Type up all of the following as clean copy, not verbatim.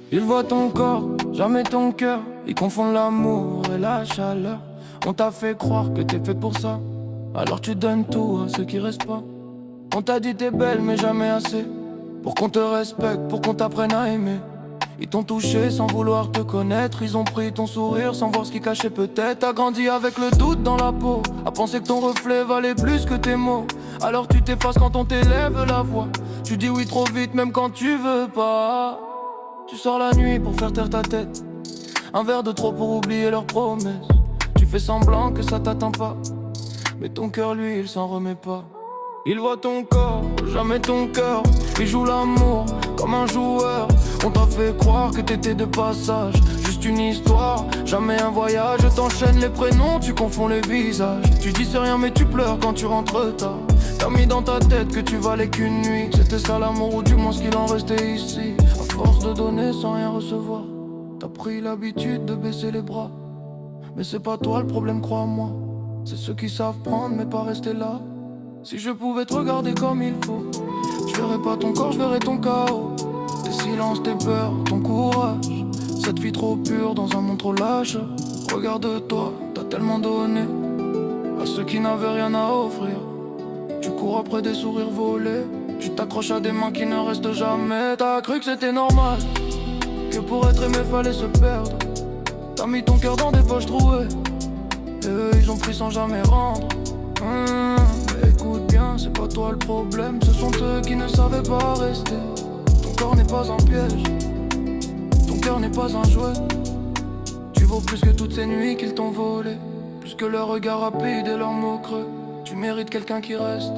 Ils voient ton corps, jamais ton cœur. Ils confondent l'amour et la chaleur. On t'a fait croire que t'es fait pour ça, alors tu donnes tout à ceux qui restent pas. On t'a dit t'es belle mais jamais assez pour qu'on te respecte, pour qu'on t'apprenne à aimer. Ils t'ont touché sans vouloir te connaître. Ils ont pris ton sourire sans voir ce qui cachait peut-être. T'as grandi avec le doute dans la peau, à penser que ton reflet valait plus que tes mots. Alors tu t'effaces quand on t'élève la voix. Tu dis oui trop vite même quand tu veux pas. Tu sors la nuit pour faire taire ta tête, un verre de trop pour oublier leurs promesses. Tu fais semblant que ça t'atteint pas, mais ton cœur lui il s'en remet pas. Il voit ton corps, jamais ton cœur. Il joue l'amour comme un joueur. On t'a fait croire que t'étais de passage, juste une histoire, jamais un voyage. T'enchaînes les prénoms, tu confonds les visages. Tu dis c'est rien mais tu pleures quand tu rentres tard. T'as mis dans ta tête que tu valais qu'une nuit. C'était ça l'amour ou du moins ce qu'il en restait ici. À force de donner sans rien recevoir, t'as pris l'habitude de baisser les bras. Mais c'est pas toi le problème, crois-moi. C'est ceux qui savent prendre mais pas rester là. Si je pouvais te regarder comme il faut, je verrais pas ton corps, je verrais ton chaos. Tes silences, tes peurs, ton courage. Cette vie trop pure dans un monde trop lâche. Regarde-toi, t'as tellement donné à ceux qui n'avaient rien à offrir. Tu cours après des sourires volés, tu t'accroches à des mains qui ne restent jamais. T'as cru que c'était normal, que pour être aimé fallait se perdre. T'as mis ton cœur dans des poches trouées, et eux ils ont pris sans jamais rendre. Mais écoute bien, c'est pas toi le problème, ce sont eux qui ne savaient pas rester. Ton corps n'est pas un piège, ton cœur n'est pas un jouet. Tu vaux plus que toutes ces nuits qu'ils t'ont volé, plus que leurs regards rapides et leurs mots creux. Tu mérites quelqu'un qui reste,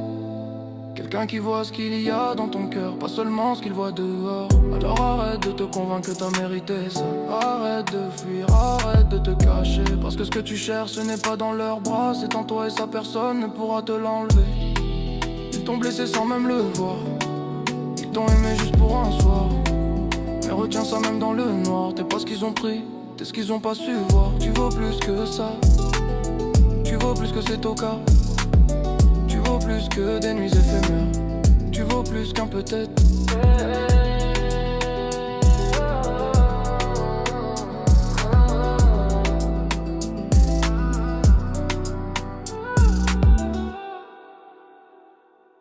quelqu'un qui voit ce qu'il y a dans ton cœur, pas seulement ce qu'il voit dehors. Alors arrête de te convaincre que t'as mérité ça. Arrête de fuir, arrête de te cacher, parce que ce que tu cherches ce n'est pas dans leurs bras, c'est en toi et ça personne ne pourra te l'enlever. Ils t'ont blessé sans même le voir, ils t'ont aimé juste pour un soir. Mais retiens ça même dans le noir, t'es pas ce qu'ils ont pris, t'es ce qu'ils ont pas su voir. Tu vaux plus que ça, tu vaux plus que c'est au cas. Tu vaux plus que des nuits éphémères, tu vaux plus qu'un peut-être.